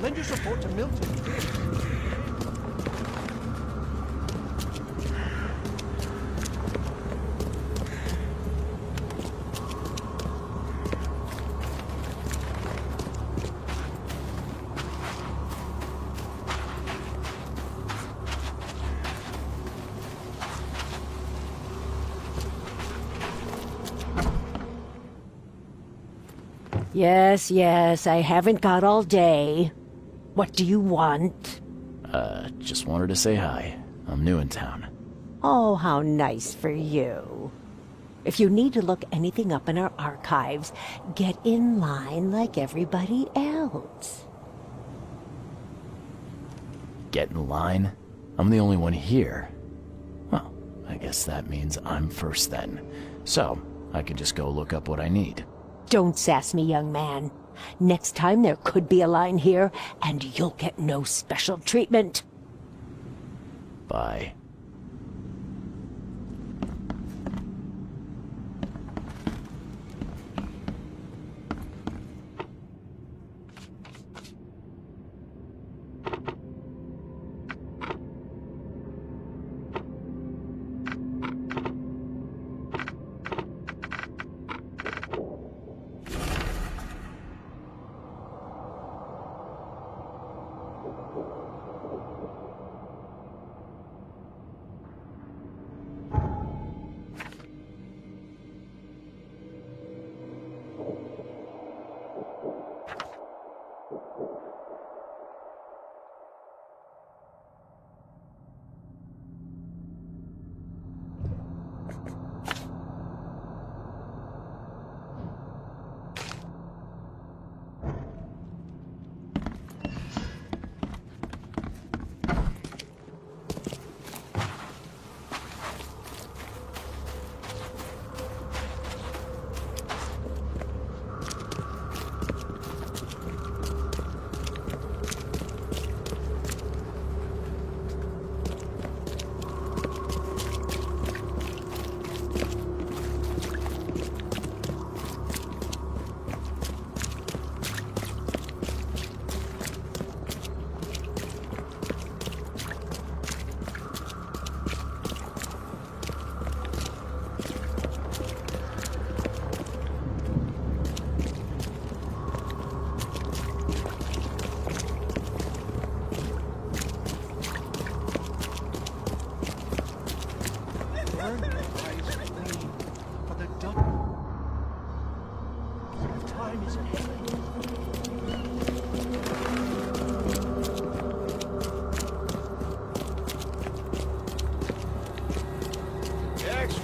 Lend your support to Milton. Yes, yes, I haven't got all day. What do you want? Just wanted to say hi. I'm new in town. Oh, how nice for you. If you need to look anything up in our archives, get in line like everybody else. Get in line? I'm the only one here. Well, I guess that means I'm first then. So, I can just go look up what I need. Don't sass me, young man. Next time there could be a line here, and you'll get no special treatment. Bye.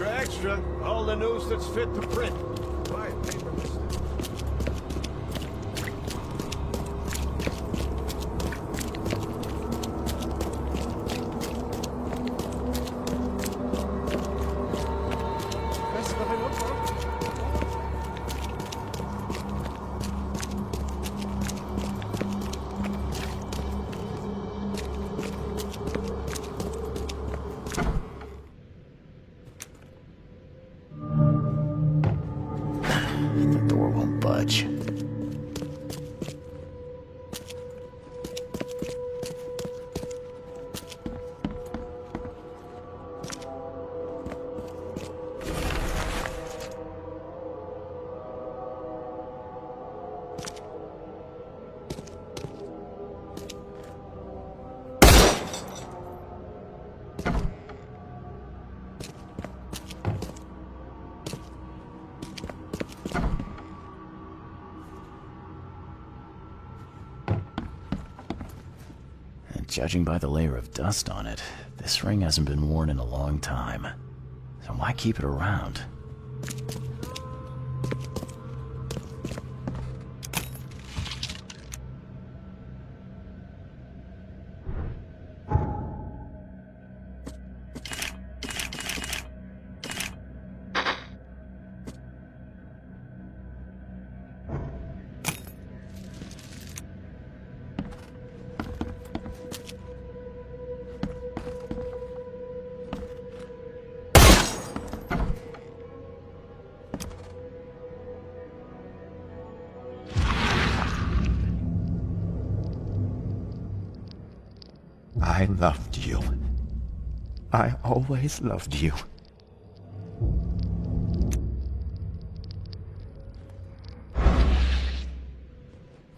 Extra, all the news that's fit to print. Buy a paper list. The door won't budge. Judging by the layer of dust on it, this ring hasn't been worn in a long time. So why keep it around? I loved you. I always loved you.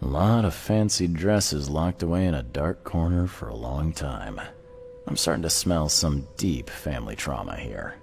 A lot of fancy dresses locked away in a dark corner for a long time. I'm starting to smell some deep family trauma here.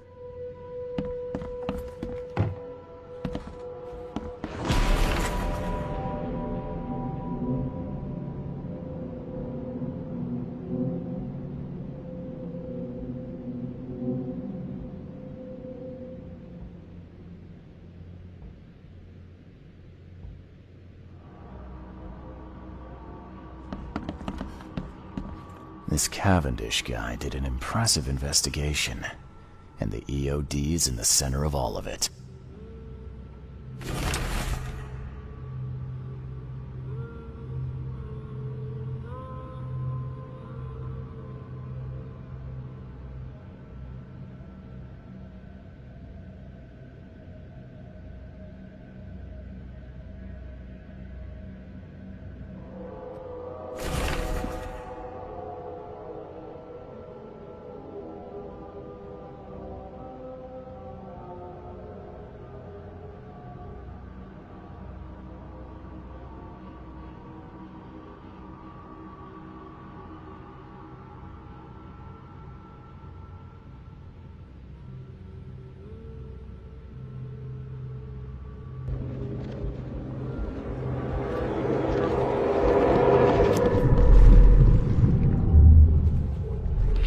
This Cavendish guy did an impressive investigation, and the EOD's in the center of all of it.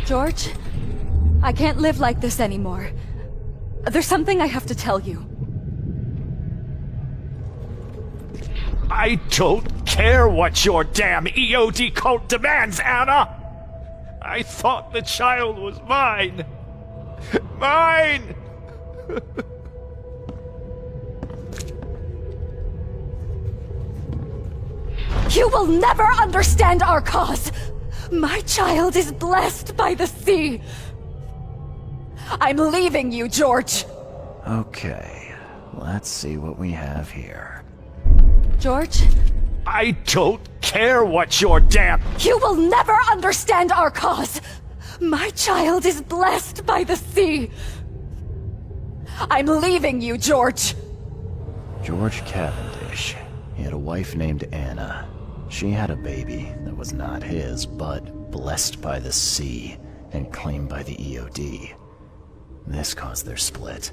George, I can't live like this anymore. There's something I have to tell you. I don't care what your damn EOD cult demands, Anna! I thought the child was mine! Mine! You will never understand our cause! My child is blessed by the sea! I'm leaving you, George! Okay, let's see what we have here. George? I don't care what your damn— You will never understand our cause! My child is blessed by the sea! I'm leaving you, George! George Cavendish. He had a wife named Anna. She had a baby that was not his, but blessed by the sea and claimed by the EOD. This caused their split.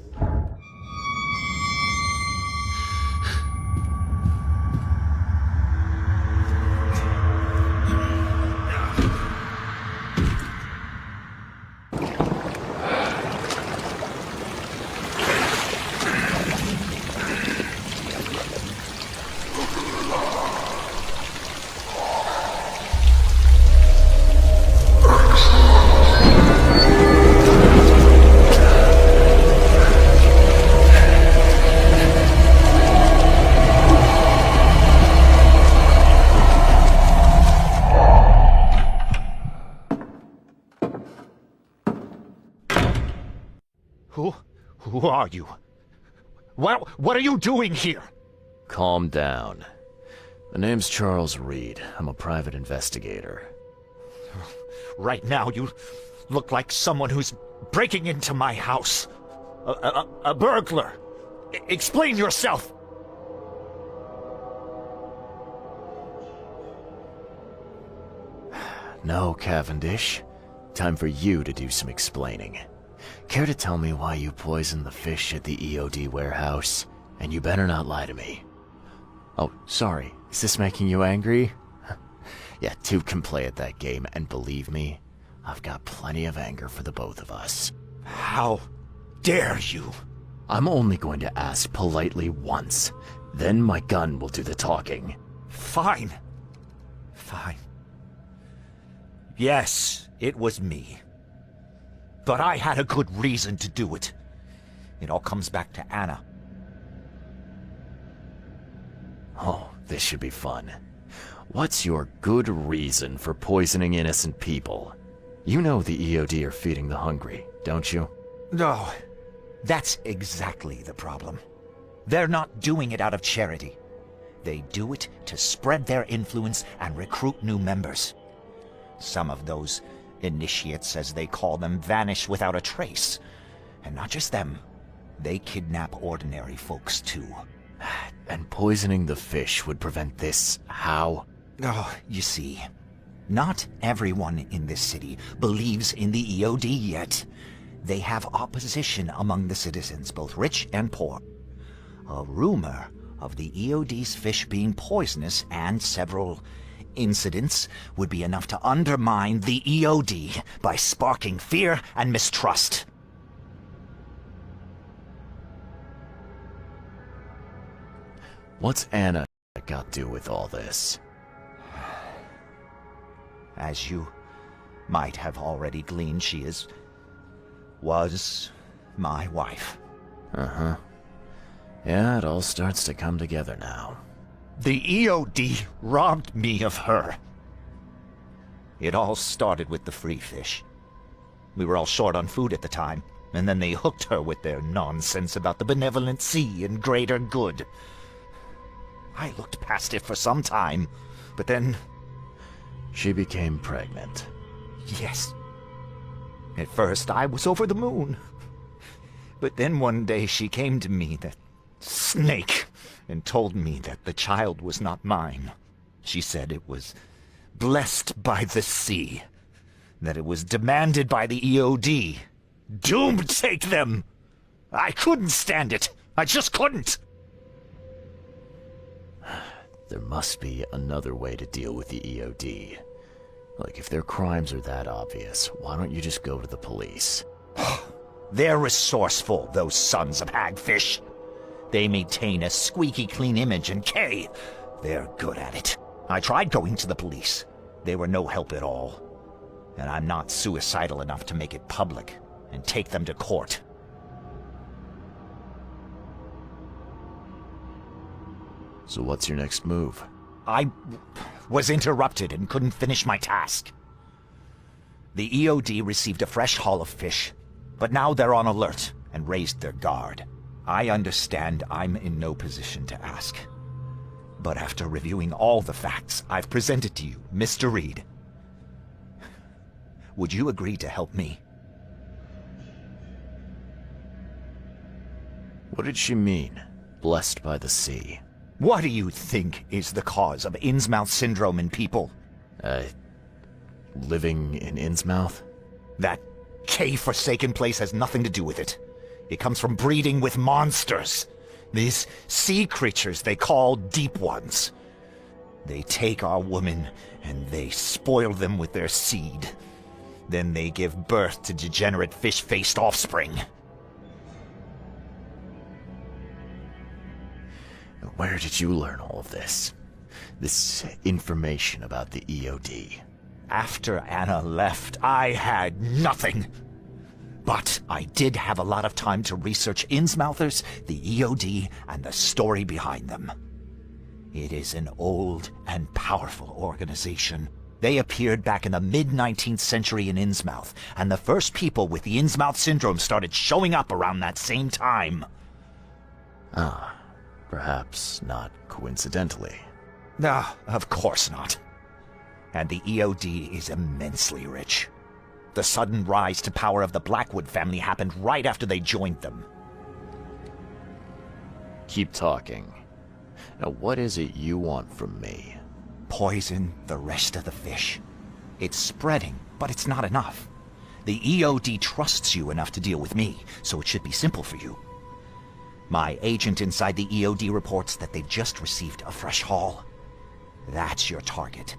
Who are you? What are you doing here? Calm down. The name's Charles Reed. I'm a private investigator. Right now, you look like someone who's breaking into my house. A burglar. Explain yourself. No, Cavendish. Time for you to do some explaining. Care to tell me why you poisoned the fish at the EOD warehouse? And you better not lie to me. Oh, sorry. Is this making you angry? Yeah, two can play at that game, and believe me, I've got plenty of anger for the both of us. How dare you? I'm only going to ask politely once. Then my gun will do the talking. Fine. Fine. Yes, it was me. But I had a good reason to do it. It all comes back to Anna. Oh, this should be fun. What's your good reason for poisoning innocent people? You know the EOD are feeding the hungry, don't you? No, that's exactly the problem. They're not doing it out of charity. They do it to spread their influence and recruit new members. Some of those Initiates, as they call them, vanish without a trace. And not just them. They kidnap ordinary folks, too. And poisoning the fish would prevent this. How? Oh, you see, not everyone in this city believes in the EOD yet. They have opposition among the citizens, both rich and poor. A rumor of the EOD's fish being poisonous and several incidents would be enough to undermine the EOD by sparking fear and mistrust. What's Anna got to do with all this? As you might have already gleaned, she was my wife. Uh-huh. Yeah, it all starts to come together now. The EOD robbed me of her. It all started with the free fish. We were all short on food at the time, and then they hooked her with their nonsense about the benevolent sea and greater good. I looked past it for some time, but then... She became pregnant. Yes. At first, I was over the moon. But then one day she came to me, that snake, and told me that the child was not mine. She said it was blessed by the sea, that it was demanded by the EOD. Doomed take them! I couldn't stand it. I just couldn't! There must be another way to deal with the EOD. Like, if their crimes are that obvious, why don't you just go to the police? They're resourceful, those sons of hagfish. They maintain a squeaky clean image, and they're good at it. I tried going to the police. They were no help at all. And I'm not suicidal enough to make it public and take them to court. So what's your next move? I was interrupted and couldn't finish my task. The EOD received a fresh haul of fish, but now they're on alert and raised their guard. I understand I'm in no position to ask. But after reviewing all the facts I've presented to you, Mr. Reed, would you agree to help me? What did she mean? Blessed by the sea. What do you think is the cause of Innsmouth syndrome in people? Living in Innsmouth? That K-forsaken place has nothing to do with it. It comes from breeding with monsters. These sea creatures they call Deep Ones. They take our women and they spoil them with their seed. Then they give birth to degenerate fish-faced offspring. Where did you learn all of this? This information about the EOD? After Anna left, I had nothing. But I did have a lot of time to research Innsmouthers, the EOD, and the story behind them. It is an old and powerful organization. They appeared back in the mid-19th century in Innsmouth, and the first people with the Innsmouth syndrome started showing up around that same time. Ah. Perhaps not coincidentally. No, of course not. And the EOD is immensely rich. The sudden rise to power of the Blackwood family happened right after they joined them. Keep talking. Now, what is it you want from me? Poison the rest of the fish. It's spreading, but it's not enough. The EOD trusts you enough to deal with me, so it should be simple for you. My agent inside the EOD reports that they've just received a fresh haul. That's your target.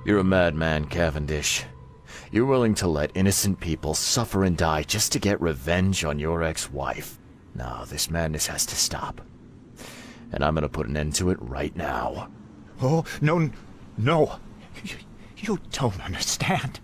You're a madman, Cavendish. You're willing to let innocent people suffer and die just to get revenge on your ex-wife. No, this madness has to stop. And I'm gonna put an end to it right now. Oh, no, no. You don't understand.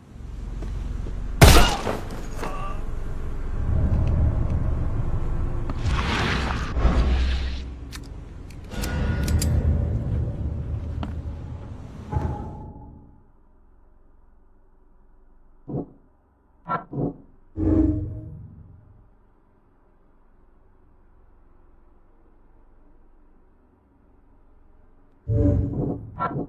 You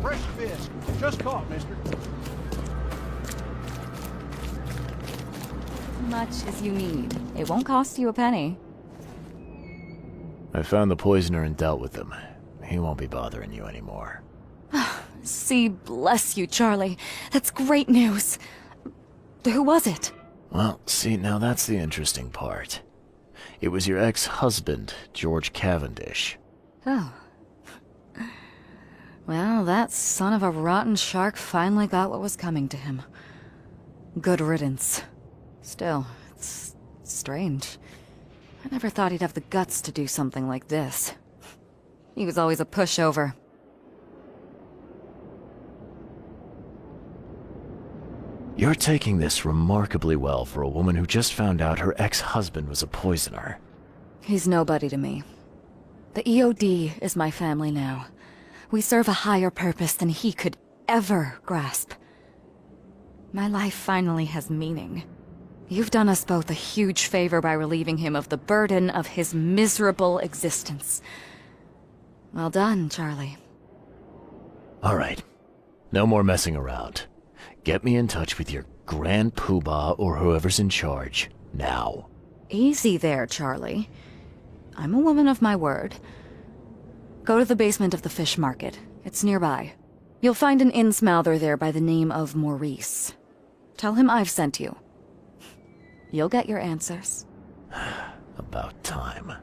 Fresh fish. Just caught, mister. Much as you need. It won't cost you a penny. I found the poisoner and dealt with him. He won't be bothering you anymore. See, bless you, Charlie. That's great news. Who was it? Well, see, now that's the interesting part. It was your ex-husband, George Cavendish. Oh. Well, that son of a rotten shark finally got what was coming to him. Good riddance. Still, it's strange. I never thought he'd have the guts to do something like this. He was always a pushover. You're taking this remarkably well for a woman who just found out her ex-husband was a poisoner. He's nobody to me. The EOD is my family now. We serve a higher purpose than he could ever grasp. My life finally has meaning. You've done us both a huge favor by relieving him of the burden of his miserable existence. Well done, Charlie. All right. No more messing around. Get me in touch with your Grand Poobah or whoever's in charge, now. Easy there, Charlie. I'm a woman of my word. Go to the basement of the fish market. It's nearby. You'll find an innsmouther there by the name of Maurice. Tell him I've sent you. You'll get your answers. About time.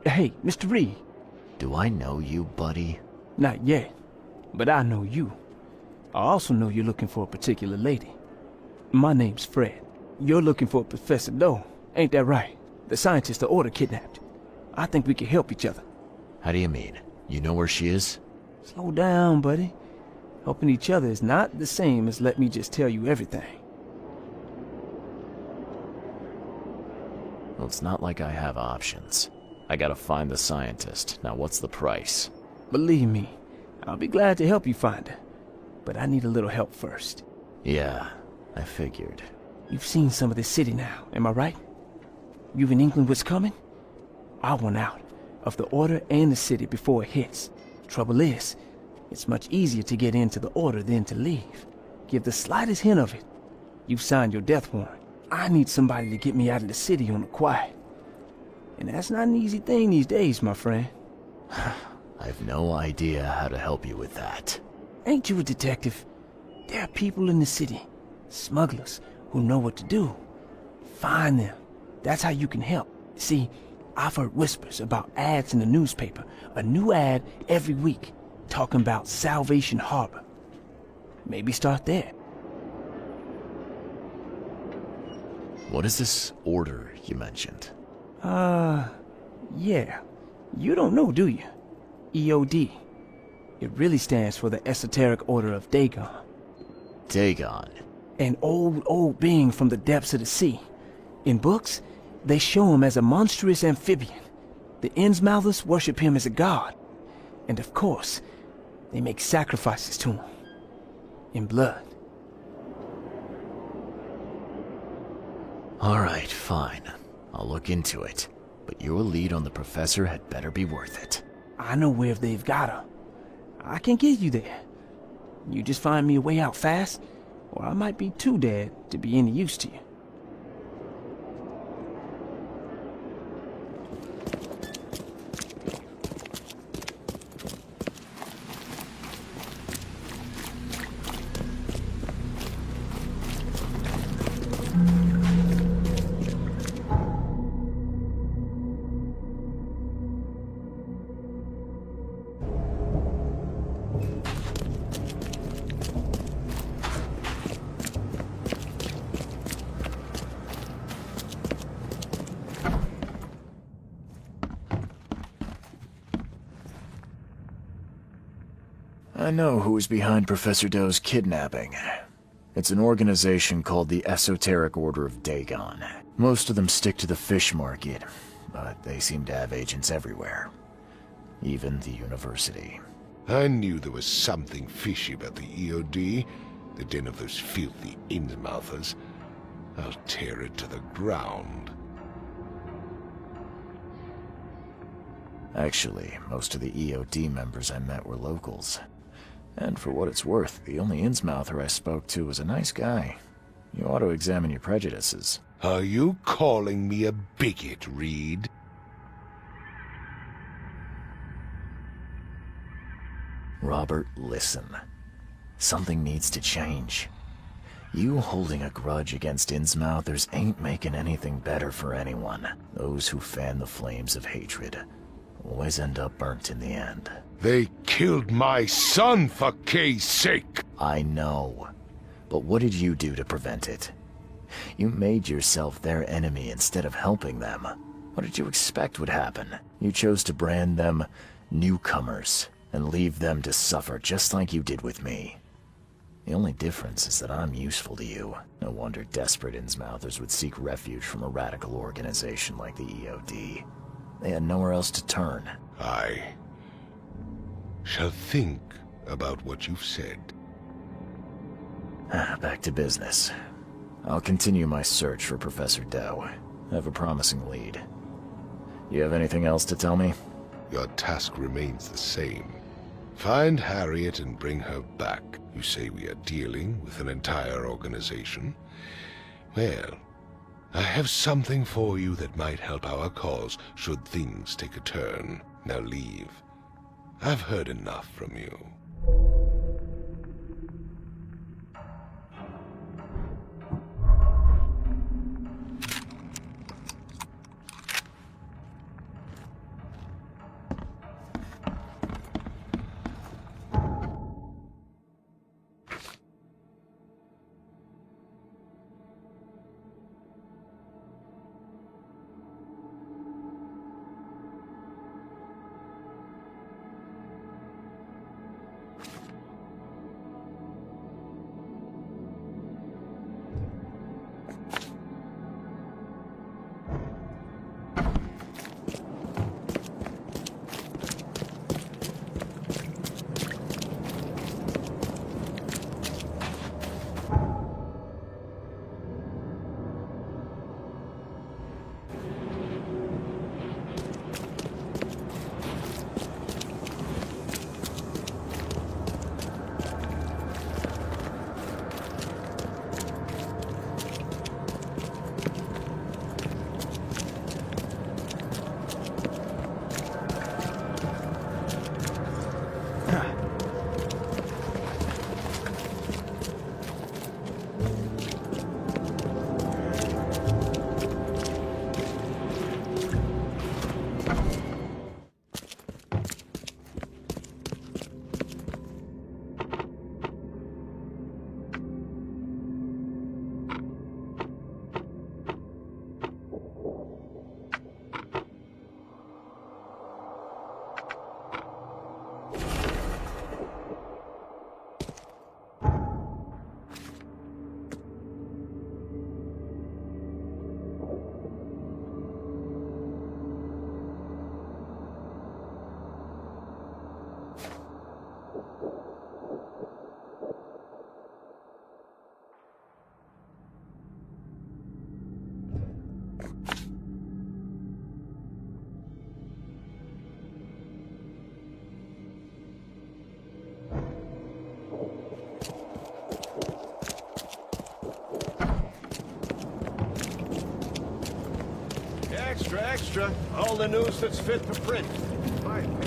Hey, Mr. Reed. Do I know you, buddy? Not yet, but I know you. I also know you're looking for a particular lady. My name's Fred. You're looking for Professor Doe, ain't that right? The scientist the Order kidnapped. I think we can help each other. How do you mean? You know where she is? Slow down, buddy. Helping each other is not the same as let me just tell you everything. Well, it's not like I have options. I gotta find the scientist. Now, what's the price? Believe me, I'll be glad to help you find her. But I need a little help first. Yeah, I figured. You've seen some of this city now, am I right? You've in England what's coming? I want out of the Order and the city before it hits. Trouble is, it's much easier to get into the Order than to leave. Give the slightest hint of it, you've signed your death warrant. I need somebody to get me out of the city on the quiet. And that's not an easy thing these days, my friend. I have no idea how to help you with that. Ain't you a detective? There are people in the city, smugglers, who know what to do. Find them. That's how you can help. See, I've heard whispers about ads in the newspaper. A new ad every week, talking about Salvation Harbor. Maybe start there. What is this order you mentioned? Yeah. You don't know, do you? EOD. It really stands for the Esoteric Order of Dagon. Dagon? An old being from the depths of the sea. In books, they show him as a monstrous amphibian. The Innsmouthers worship him as a god. And of course, they make sacrifices to him. In blood. Alright, fine. I'll look into it. But your lead on the professor had better be worth it. I know where they've got her. I can get you there. You just find me a way out fast, or I might be too dead to be any use to you. I know who's behind Professor Doe's kidnapping. It's an organization called the Esoteric Order of Dagon. Most of them stick to the fish market, but they seem to have agents everywhere. Even the university. I knew there was something fishy about the EOD, the den of those filthy Innsmouthers. I'll tear it to the ground. Actually, most of the EOD members I met were locals. And for what it's worth, the only Innsmouther I spoke to was a nice guy. You ought to examine your prejudices. Are you calling me a bigot, Reed? Robert, listen. Something needs to change. You holding a grudge against Innsmouthers ain't making anything better for anyone. Those who fan the flames of hatred always end up burnt in the end. They killed my son, for Kay's sake! I know. But what did you do to prevent it? You made yourself their enemy instead of helping them. What did you expect would happen? You chose to brand them newcomers and leave them to suffer just like you did with me. The only difference is that I'm useful to you. No wonder desperate Innsmouthers would seek refuge from a radical organization like the EOD. They had nowhere else to turn. I shall think about what you've said. Back to business. I'll continue my search for Professor Doe. I have a promising lead. You have anything else to tell me? Your task remains the same. Find Harriet and bring her back. You say we are dealing with an entire organization? Well, I have something for you that might help our cause should things take a turn. Now leave. I've heard enough from you. extra. All the news that's fit for print. Fine.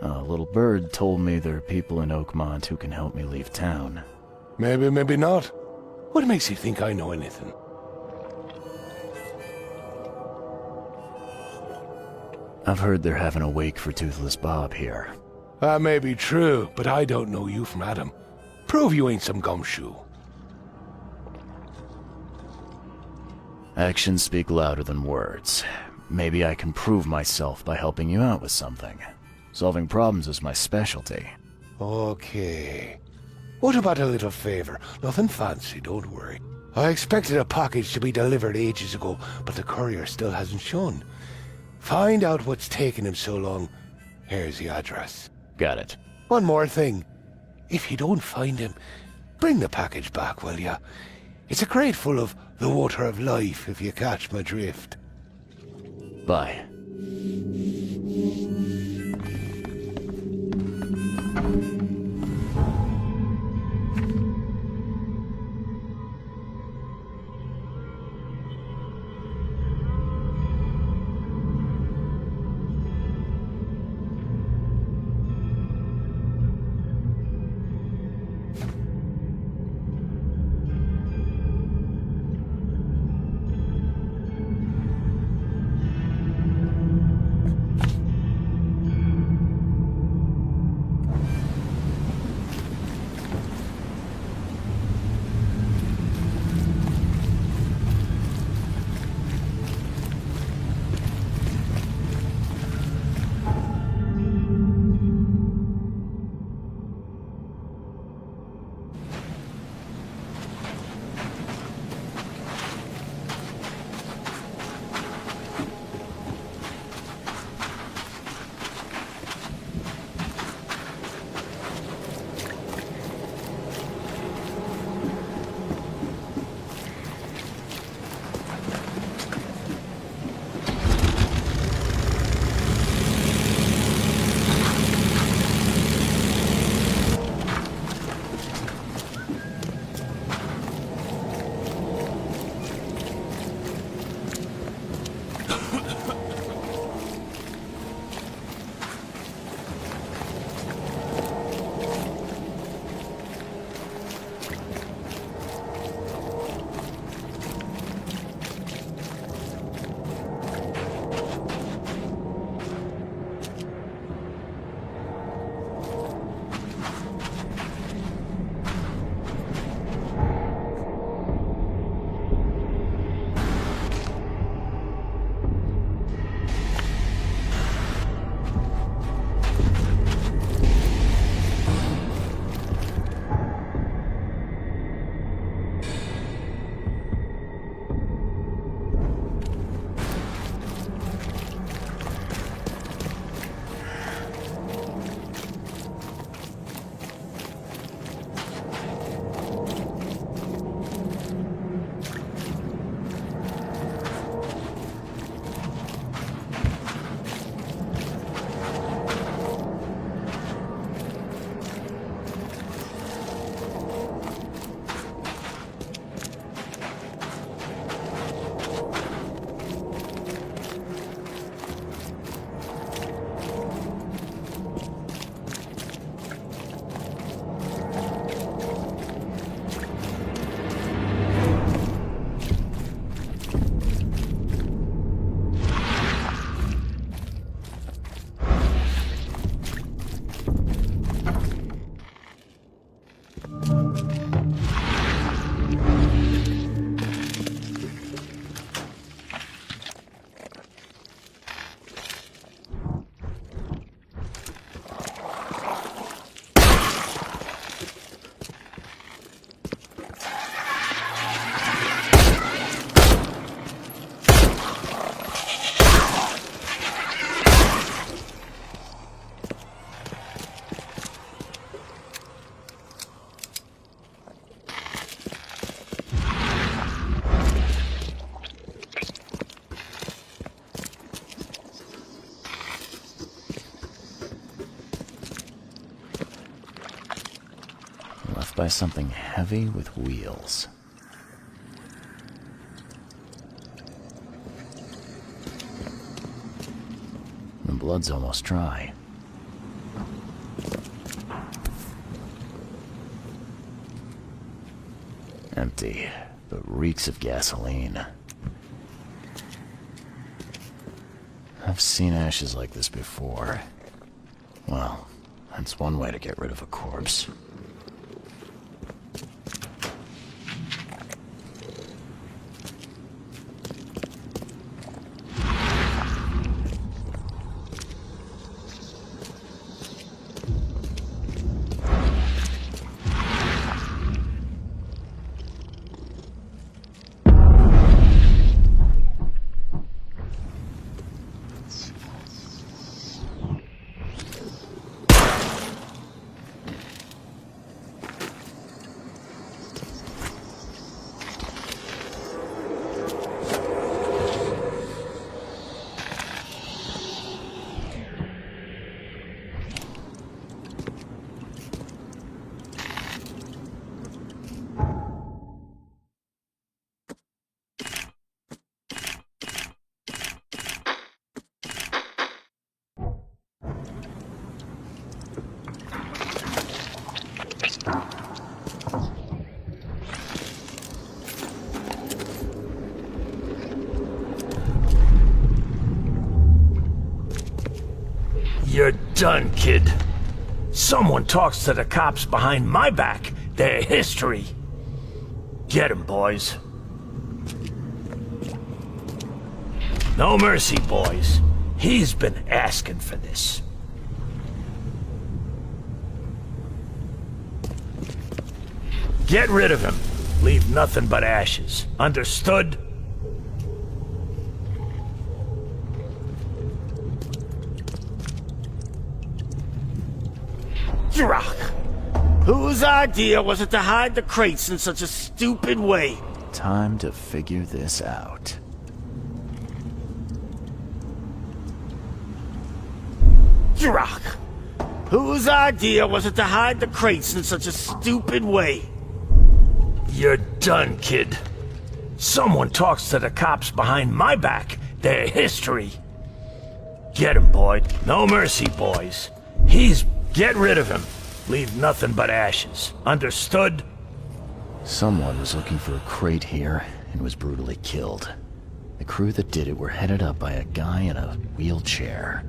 A little bird told me there are people in Oakmont who can help me leave town. Maybe, maybe not. What makes you think I know anything? I've heard they're having a wake for Toothless Bob here. That may be true, but I don't know you from Adam. Prove you ain't some gumshoe. Actions speak louder than words. Maybe I can prove myself by helping you out with something. Solving problems is my specialty. Okay. What about a little favor? Nothing fancy, don't worry. I expected a package to be delivered ages ago, but the courier still hasn't shown. Find out what's taking him so long. Here's the address. Got it. One more thing. If you don't find him, bring the package back, will ya? It's a crate full of the water of life, if you catch my drift. Bye. by something heavy with wheels. The blood's almost dry. Empty, but reeks of gasoline. I've seen ashes like this before. Well, that's one way to get rid of a corpse. You're done, kid. Someone talks to the cops behind my back. Their history. Get 'em, boys. No mercy, boys. He's been asking for this. Get rid of him. Leave nothing but ashes. Understood? Whose idea was it to hide the crates in such a stupid way? Time to figure this out. Whose idea was it to hide the crates in such a stupid way? You're done, kid. Someone talks to the cops behind my back. Their history. Get him, boy. No mercy, boys. Get rid of him. Leave nothing but ashes. Understood? Someone was looking for a crate here and was brutally killed. The crew that did it were headed up by a guy in a wheelchair.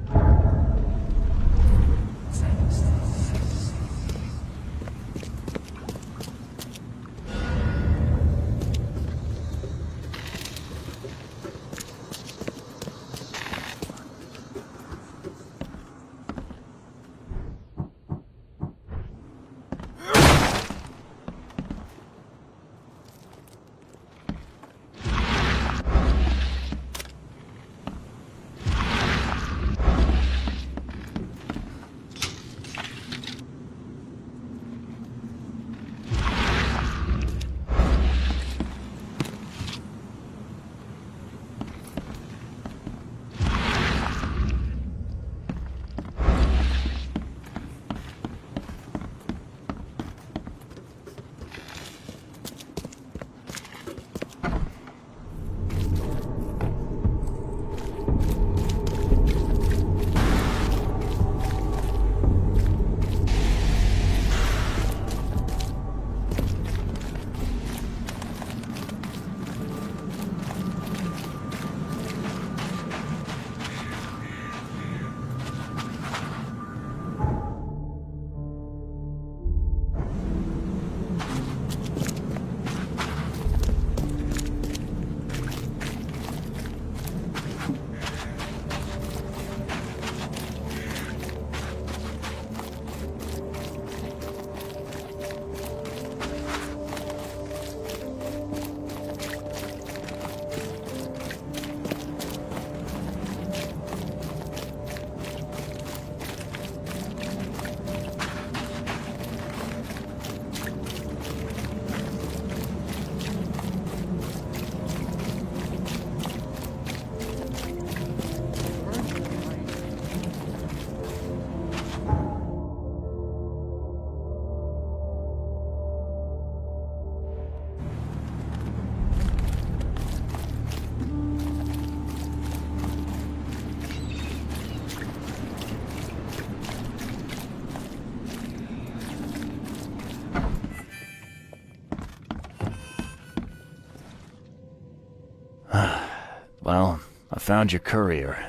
Well, I found your courier.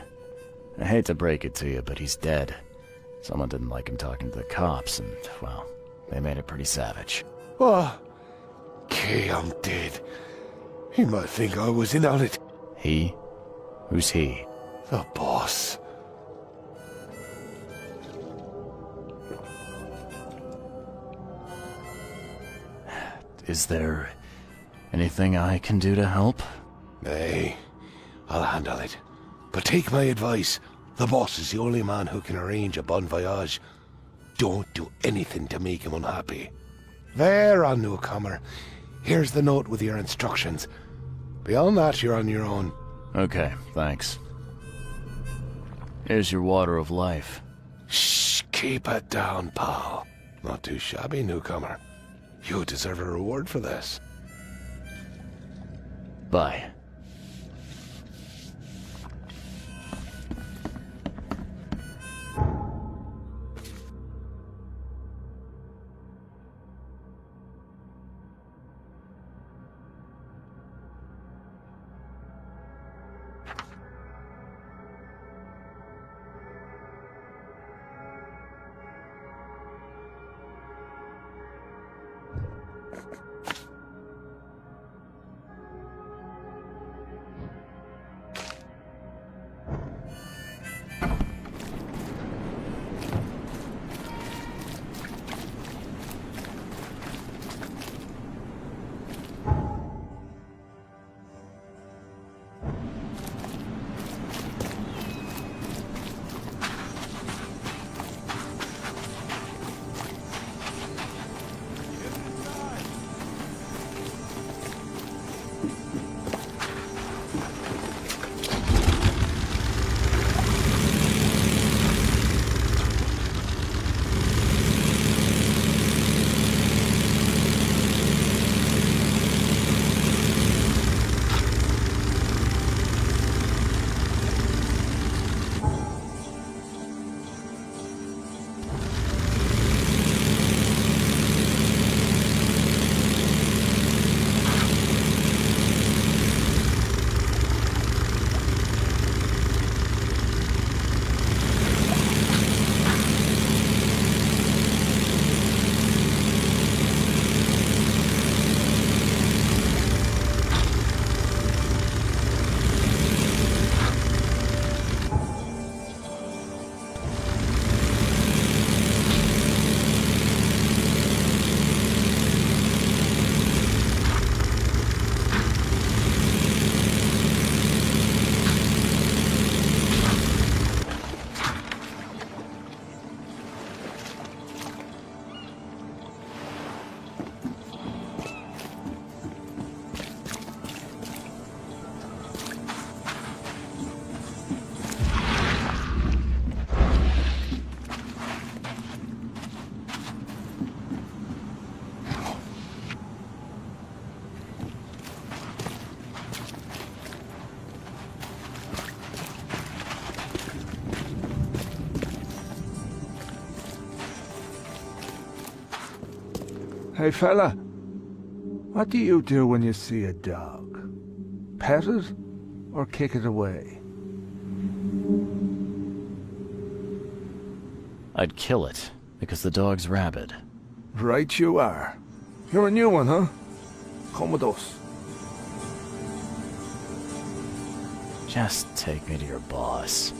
I hate to break it to you, but he's dead. Someone didn't like him talking to the cops, and, well, they made it pretty savage. What? Kay, I'm dead. He might think I was in on it. He? Who's he? The boss. Is there anything I can do to help? Nay, I'll handle it. But take my advice. The boss is the only man who can arrange a bon voyage. Don't do anything to make him unhappy. There, on newcomer. Here's the note with your instructions. Beyond that, you're on your own. Okay, thanks. Here's your water of life. Shh, keep it down, pal. Not too shabby, newcomer. You deserve a reward for this. Bye. Hey fella, what do you do when you see a dog? Pet it or kick it away? I'd kill it, because the dog's rabid. Right you are. You're a new one, huh? Come with us. Just take me to your boss.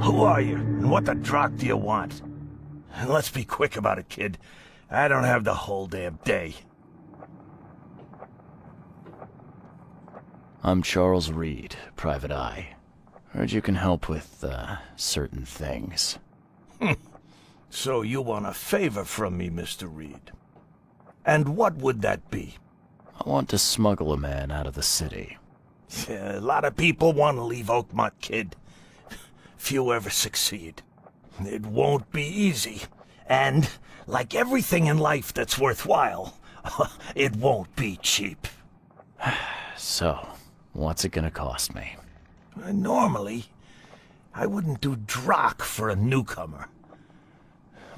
Who are you, and what the drock do you want? Let's be quick about it, kid. I don't have the whole damn day. I'm Charles Reed, Private Eye. Heard you can help with, certain things. So you want a favor from me, Mr. Reed. And what would that be? I want to smuggle a man out of the city. A lot of people want to leave Oakmont, kid. Few ever succeed. It won't be easy. And, like everything in life that's worthwhile, it won't be cheap. So, what's it gonna cost me? Normally, I wouldn't do drock for a newcomer.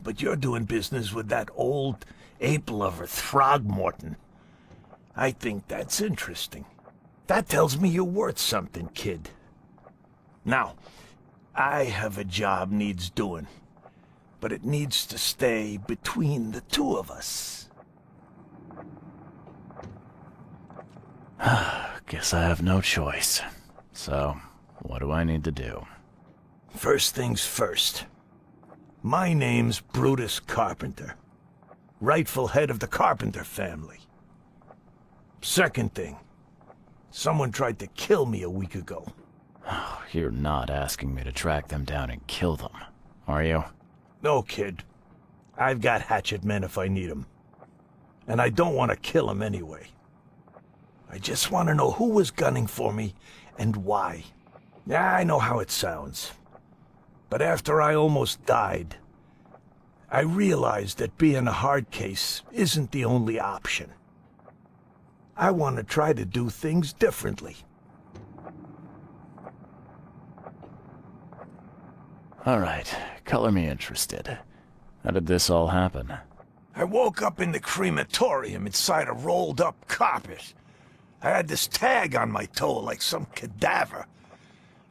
But you're doing business with that old ape-lover Throgmorton. I think that's interesting. That tells me you're worth something, kid. Now, I have a job needs doing, but it needs to stay between the two of us. Guess I have no choice. So, what do I need to do? First things first. My name's Brutus Carpenter, rightful head of the Carpenter family. Second thing, someone tried to kill me a week ago. You're not asking me to track them down and kill them, are you? No, kid. I've got hatchet men if I need them. And I don't want to kill them anyway. I just want to know who was gunning for me and why. Yeah, I know how it sounds. But after I almost died, I realized that being a hard case isn't the only option. I want to try to do things differently. Alright, color me interested. How did this all happen? I woke up in the crematorium inside a rolled-up carpet. I had this tag on my toe like some cadaver,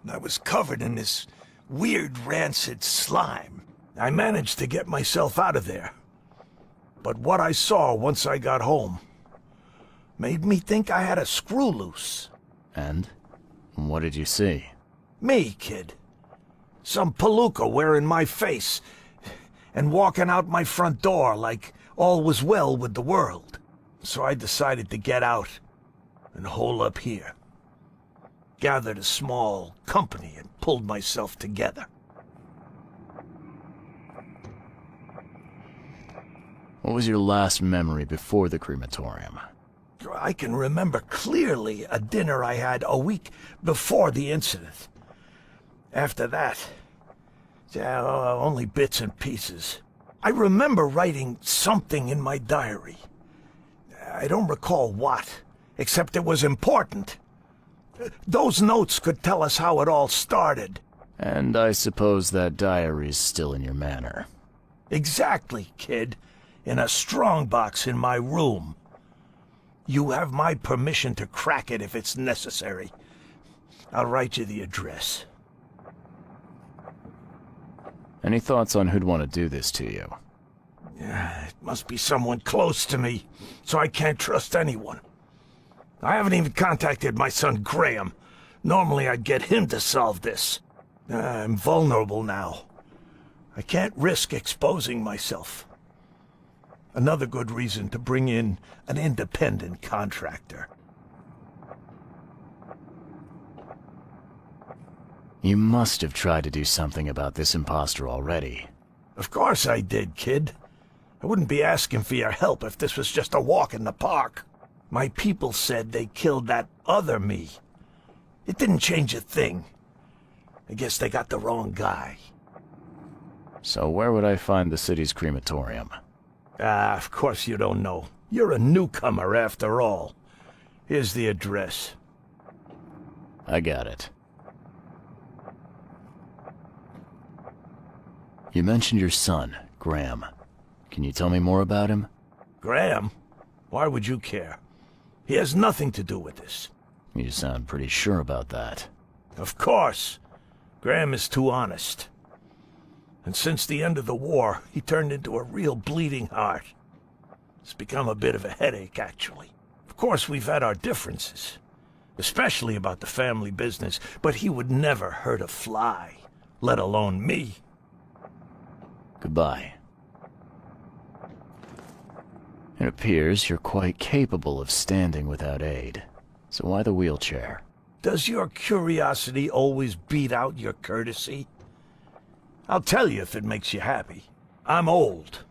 and I was covered in this weird rancid slime. I managed to get myself out of there. But what I saw once I got home made me think I had a screw loose. And? What did you see? Me, kid. Some palooka wearing my face and walking out my front door like all was well with the world. So I decided to get out and hole up here. Gathered a small company and pulled myself together. What was your last memory before the crematorium? I can remember clearly a dinner I had a week before the incident. After that, only bits and pieces. I remember writing something in my diary. I don't recall what, except it was important. Those notes could tell us how it all started. And I suppose that diary's still in your manor. Exactly, kid. In a strongbox in my room. You have my permission to crack it if it's necessary. I'll write you the address. Any thoughts on who'd want to do this to you? It must be someone close to me, so I can't trust anyone. I haven't even contacted my son Graham. Normally I'd get him to solve this. I'm vulnerable now. I can't risk exposing myself. Another good reason to bring in an independent contractor. You must have tried to do something about this imposter already. Of course I did, kid. I wouldn't be asking for your help if this was just a walk in the park. My people said they killed that other me. It didn't change a thing. I guess they got the wrong guy. So where would I find the city's crematorium? Of course you don't know. You're a newcomer after all. Here's the address. I got it. You mentioned your son, Graham. Can you tell me more about him? Graham? Why would you care? He has nothing to do with this. You sound pretty sure about that. Of course. Graham is too honest. And since the end of the war, he turned into a real bleeding heart. It's become a bit of a headache, actually. Of course, we've had our differences, especially about the family business, but he would never hurt a fly, let alone me. Goodbye. It appears you're quite capable of standing without aid. So why the wheelchair? Does your curiosity always beat out your courtesy? I'll tell you if it makes you happy. I'm old.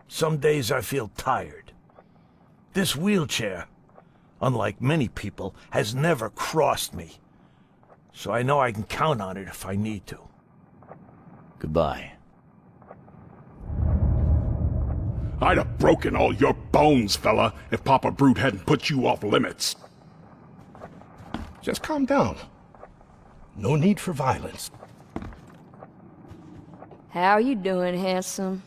Some days I feel tired. This wheelchair, unlike many people, has never crossed me. So I know I can count on it if I need to. Goodbye. I'd have broken all your bones, fella, if Papa Brute hadn't put you off limits. Just calm down. No need for violence. How you doing, handsome?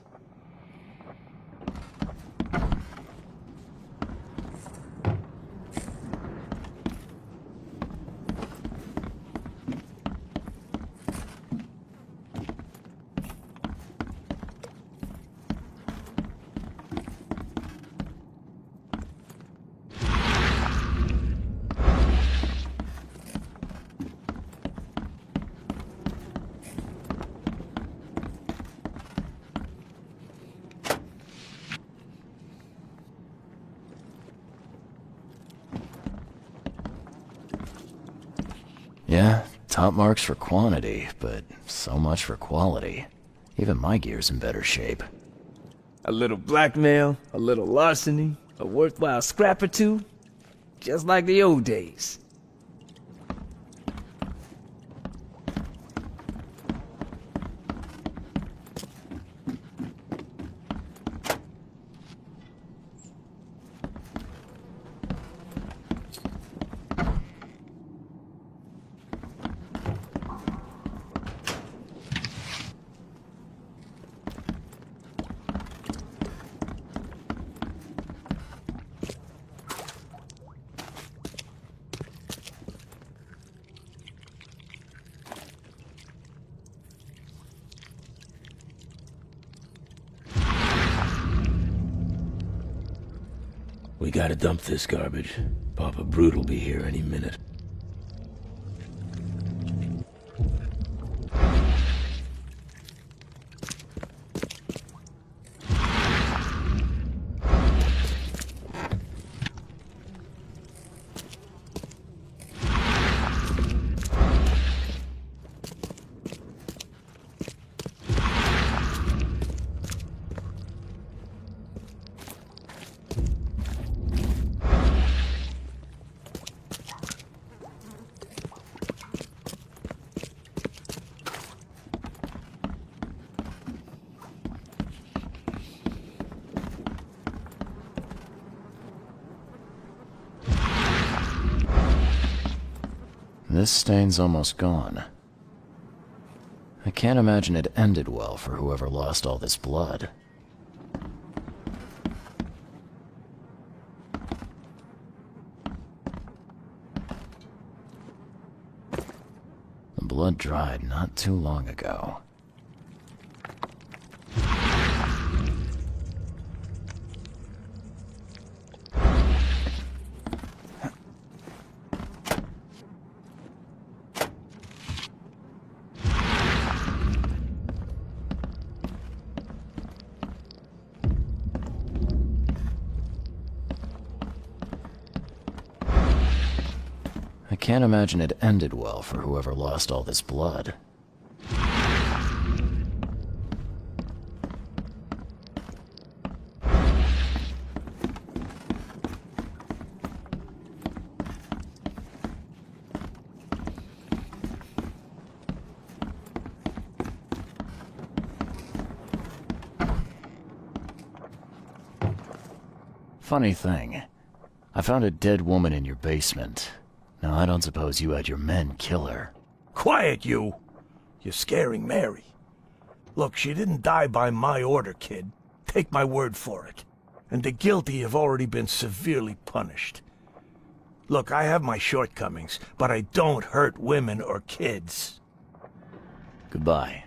Yeah, top marks for quantity, but so much for quality. Even my gear's in better shape. A little blackmail, a little larceny, a worthwhile scrap or two. Just like the old days. We gotta dump this garbage. Papa Brute will be here any minute. This stain's almost gone. I can't imagine it ended well for whoever lost all this blood. The blood dried not too long ago. I can't imagine it ended well for whoever lost all this blood. Funny thing, I found a dead woman in your basement. Now, I don't suppose you had your men kill her. Quiet, you! You're scaring Mary. Look, she didn't die by my order, kid. Take my word for it. And the guilty have already been severely punished. Look, I have my shortcomings, but I don't hurt women or kids. Goodbye.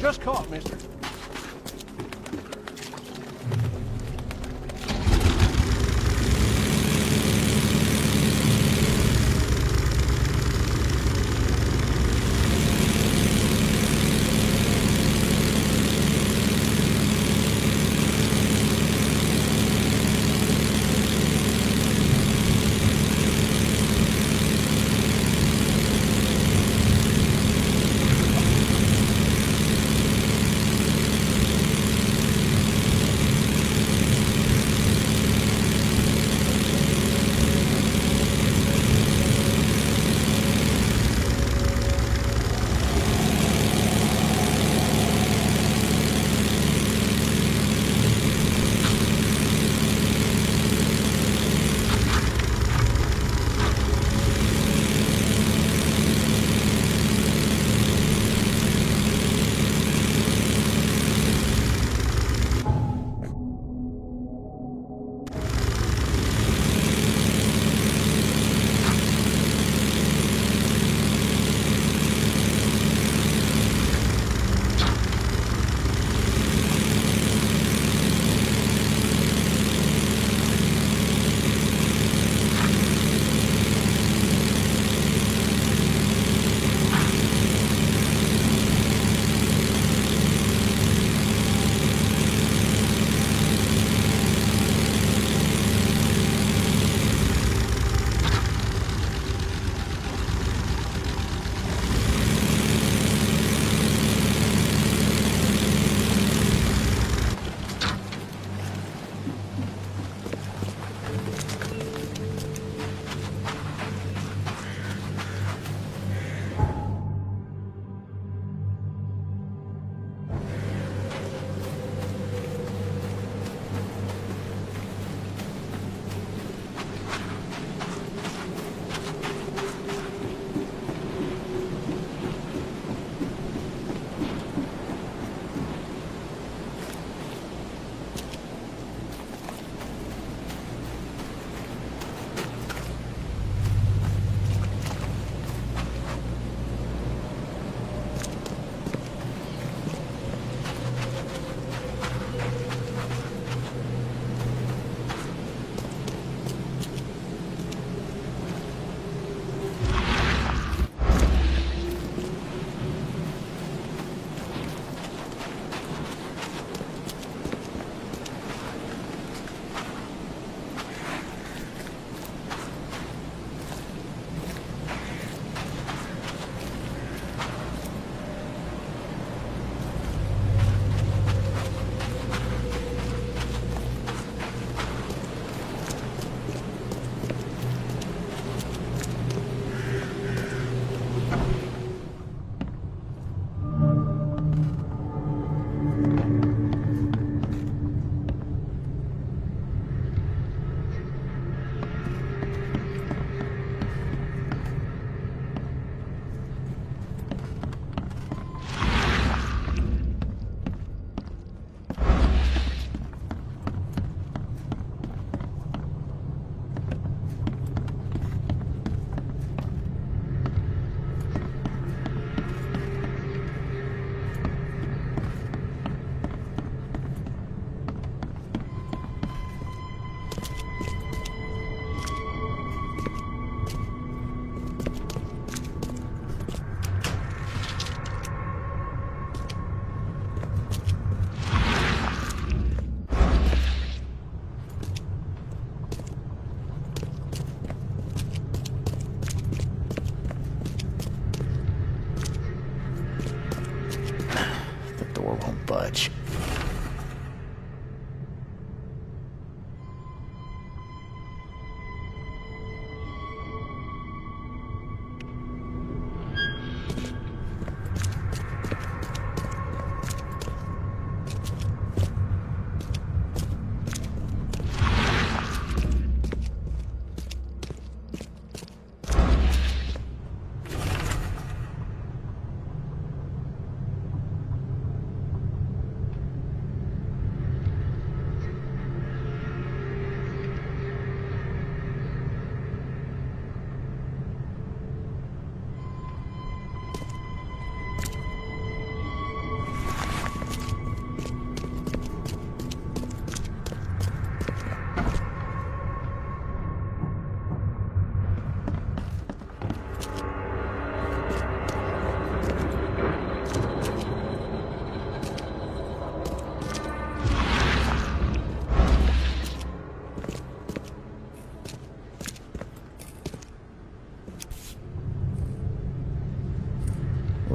Just caught, mister.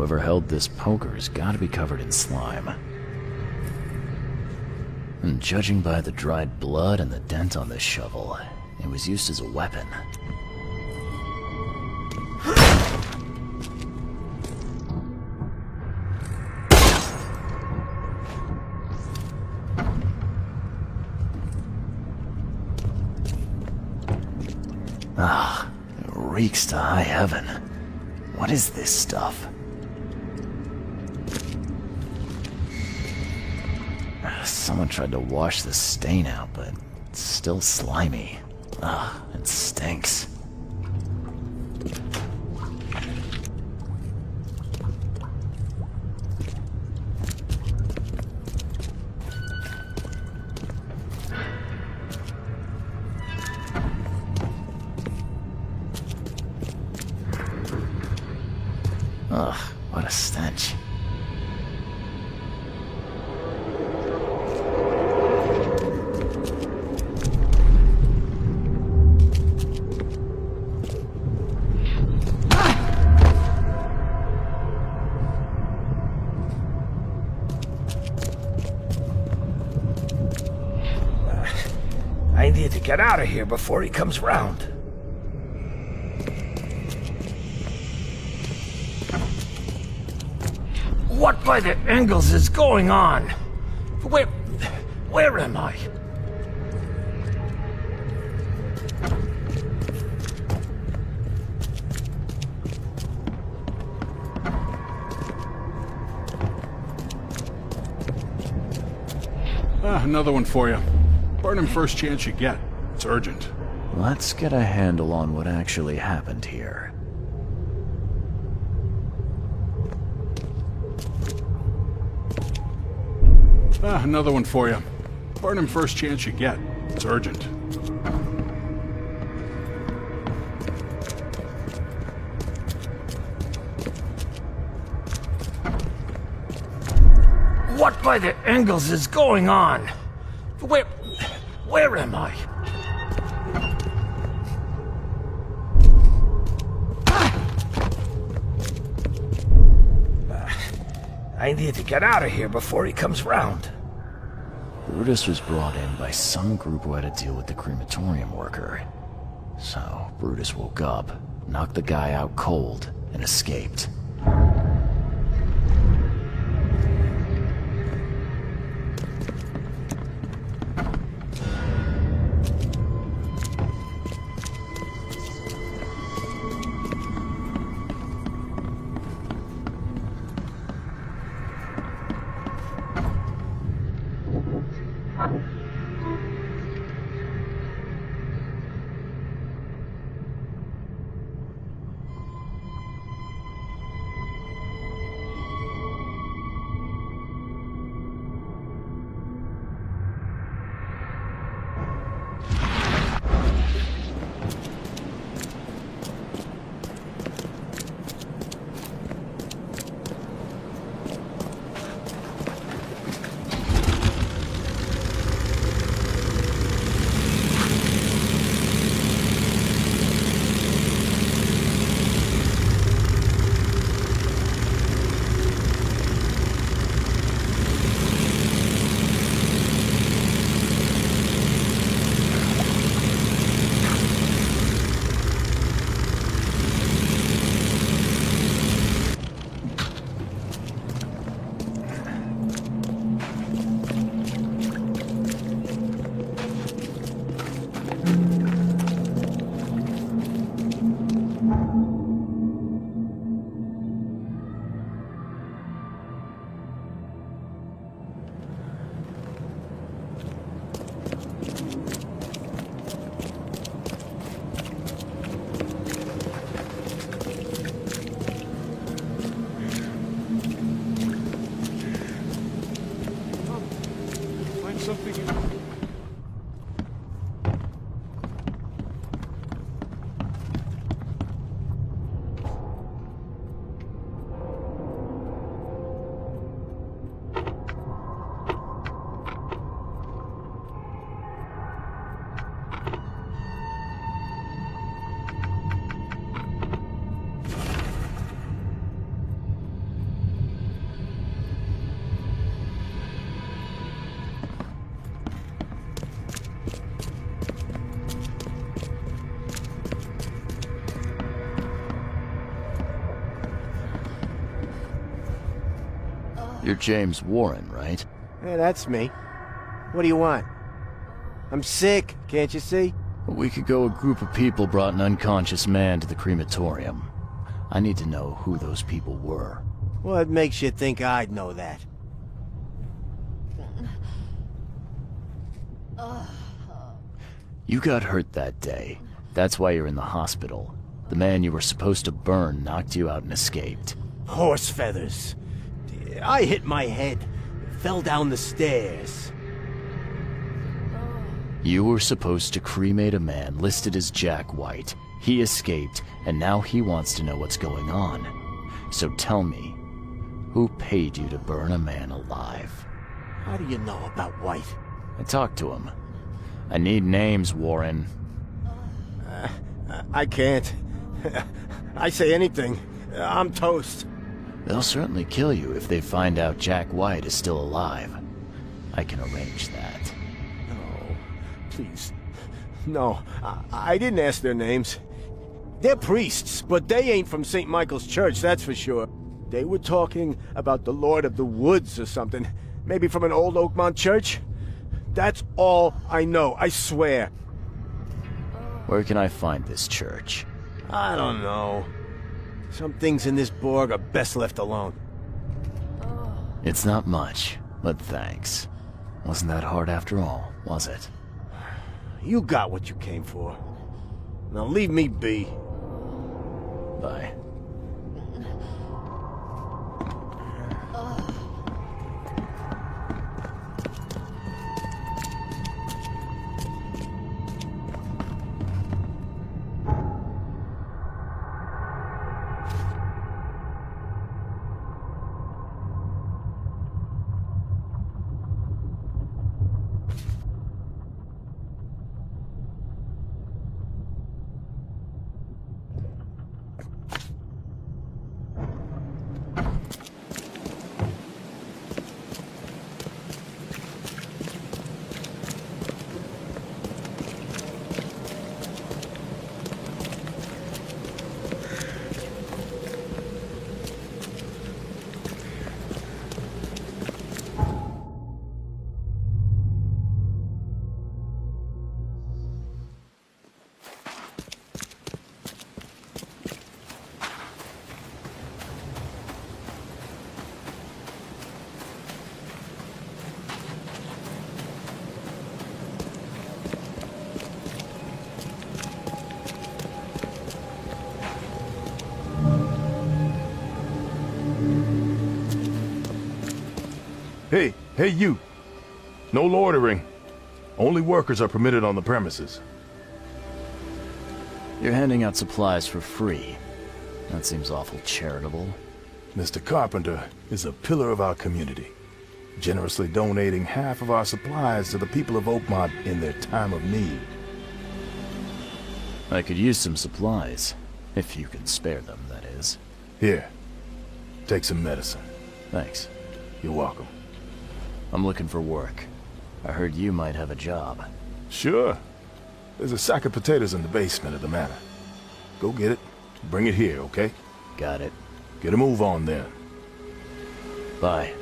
Whoever held this poker has got to be covered in slime. And judging by the dried blood and the dent on this shovel, it was used as a weapon. Ah, it reeks to high heaven. What is this stuff? Someone tried to wash the stain out, but it's still slimy. Ugh, it stinks. Ugh, what a stench. I need to get out of here before he comes round. What by the Engels is going on? Where am I? Another one for you. Burn him first chance you get. It's urgent. Let's get a handle on what actually happened here. Another one for you. Burn him first chance you get. It's urgent. What by the Engels is going on? Where am I? I need to get out of here before he comes round. Brutus was brought in by some group who had to deal with the crematorium worker. So, Brutus woke up, knocked the guy out cold, and escaped. You're James Warren, right? Yeah, that's me. What do you want? I'm sick, can't you see? A week ago, a group of people brought an unconscious man to the crematorium. I need to know who those people were. What makes you think I'd know that? You got hurt that day. That's why you're in the hospital. The man you were supposed to burn knocked you out and escaped. Horse feathers. I hit my head. Fell down the stairs. You were supposed to cremate a man listed as Jack White. He escaped, and now he wants to know what's going on. So tell me, who paid you to burn a man alive? How do you know about White? I talked to him. I need names, Warren. I can't. I say anything. I'm toast. They'll certainly kill you if they find out Jack White is still alive. I can arrange that. No, please. No, I didn't ask their names. They're priests, but they ain't from St. Michael's Church, that's for sure. They were talking about the Lord of the Woods or something. Maybe from an old Oakmont church? That's all I know, I swear. Where can I find this church? I don't know. Some things in this Borg are best left alone. It's not much, but thanks. Wasn't that hard after all, was it? You got what you came for. Now leave me be. Bye. Hey you! No loitering. Only workers are permitted on the premises. You're handing out supplies for free. That seems awful charitable. Mr. Carpenter is a pillar of our community, generously donating half of our supplies to the people of Oakmont in their time of need. I could use some supplies, if you can spare them, that is. Here, take some medicine. Thanks. You're welcome. I'm looking for work. I heard you might have a job. Sure. There's a sack of potatoes in the basement of the manor. Go get it. Bring it here, okay? Got it. Get a move on then. Bye.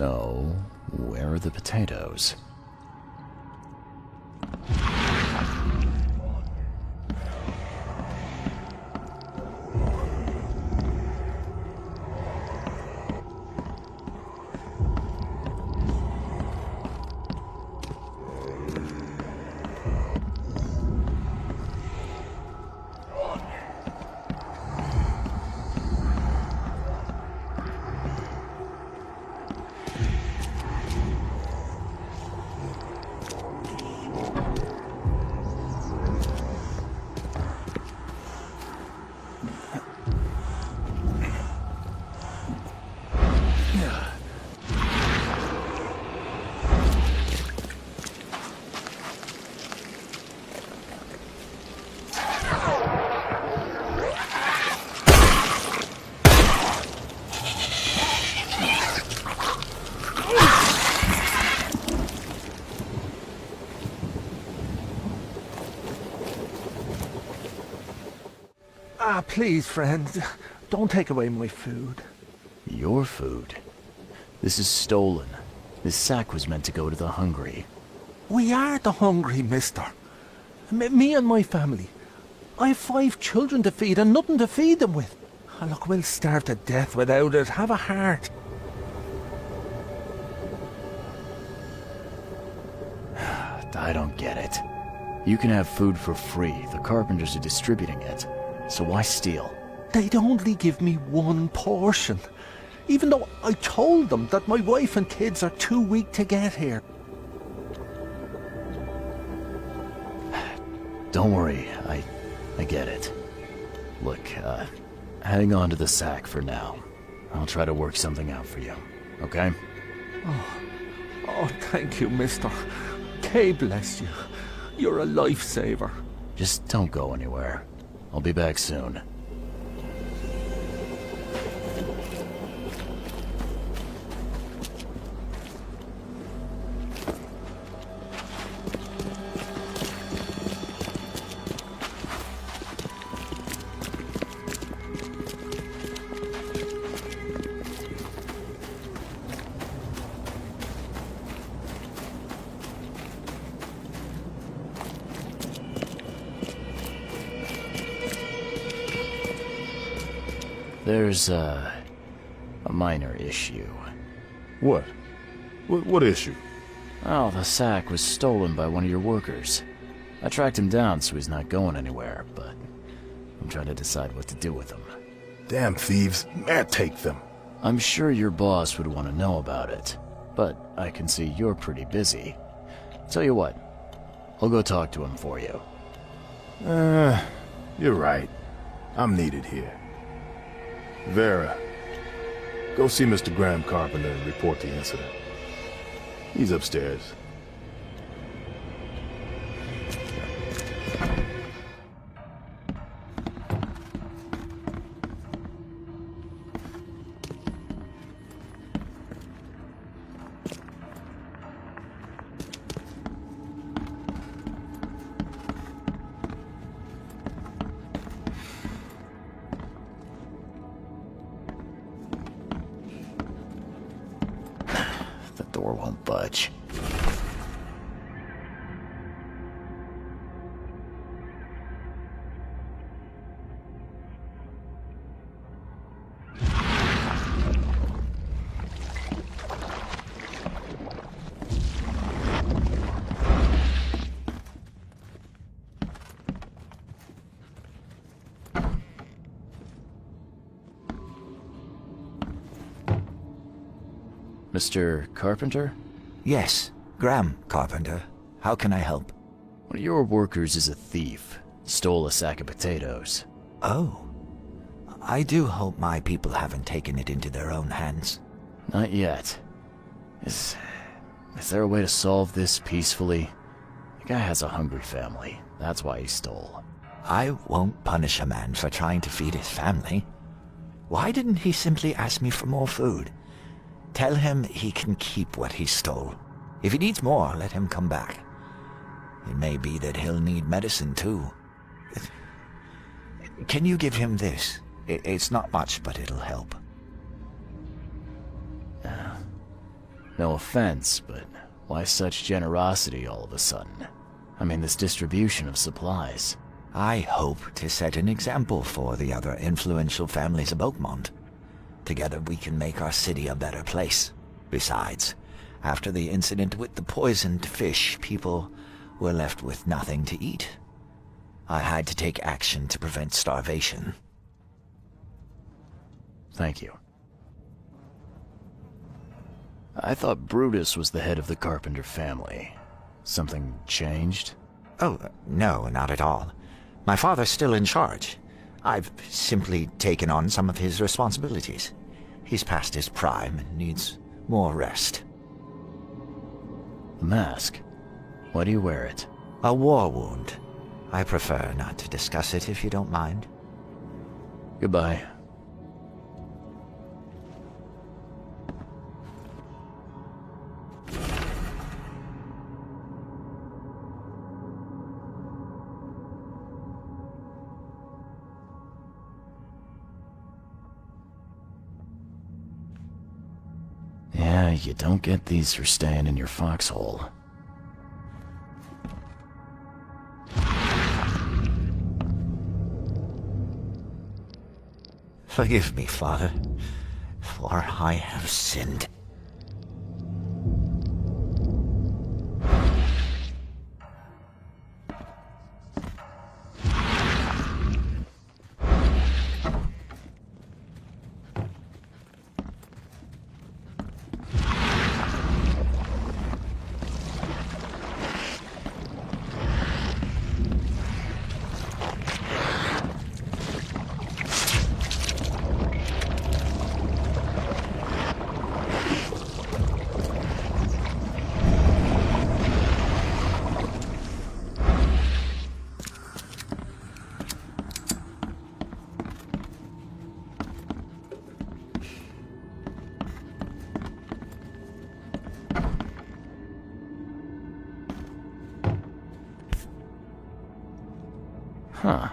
So, where are the potatoes? Please, friends, don't take away my food. Your food? This is stolen. This sack was meant to go to the hungry. We are the hungry, mister. Me and my family. I have 5 children to feed and nothing to feed them with. Oh, look, we'll starve to death without it. Have a heart. I don't get it. You can have food for free. The carpenters are distributing it. So why steal? They'd only give me 1 portion. Even though I told them that my wife and kids are too weak to get here. Don't worry, I get it. Look, hang on to the sack for now. I'll try to work something out for you, okay? Oh, thank you, mister. Kay bless you. You're a lifesaver. Just don't go anywhere. I'll be back soon. There's a minor issue. What? What issue? Oh, the sack was stolen by one of your workers. I tracked him down so he's not going anywhere, but I'm trying to decide what to do with him. Damn thieves. Man, take them. I'm sure your boss would want to know about it, but I can see you're pretty busy. Tell you what, I'll go talk to him for you. You're right. I'm needed here. Vera, go see Mr. Graham Carpenter and report the incident. He's upstairs. Door won't budge. Mr. Carpenter? Yes, Graham Carpenter. How can I help? One of your workers is a thief. Stole a sack of potatoes. Oh. I do hope my people haven't taken it into their own hands. Not yet. Is there a way to solve this peacefully? The guy has a hungry family. That's why he stole. I won't punish a man for trying to feed his family. Why didn't he simply ask me for more food? Tell him he can keep what he stole. If he needs more, let him come back. It may be that he'll need medicine too. Can you give him this? It's not much, but it'll help. No offense, but why such generosity all of a sudden? I mean, this distribution of supplies. I hope to set an example for the other influential families of Oakmont. Together we can make our city a better place. Besides, after the incident with the poisoned fish, people were left with nothing to eat. I had to take action to prevent starvation. Thank you. I thought Brutus was the head of the Carpenter family. Something changed? Oh, no, not at all. My father's still in charge. I've simply taken on some of his responsibilities. He's past his prime and needs more rest. The mask? Why do you wear it? A war wound. I prefer not to discuss it if you don't mind. Goodbye. Yeah, you don't get these for staying in your foxhole. Forgive me, Father, for I have sinned. Huh.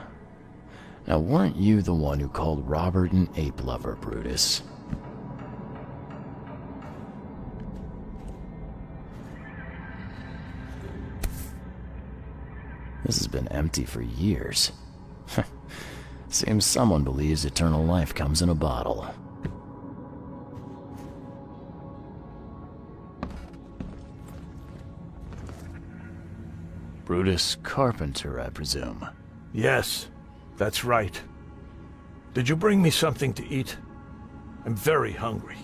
Now, weren't you the one who called Robert an ape lover, Brutus? This has been empty for years. Seems someone believes eternal life comes in a bottle. Brutus Carpenter, I presume. Yes, that's right. Did you bring me something to eat? I'm very hungry.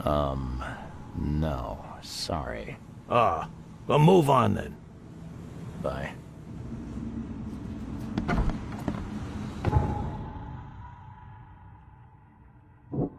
No, sorry. Ah, well, move on then. Bye. You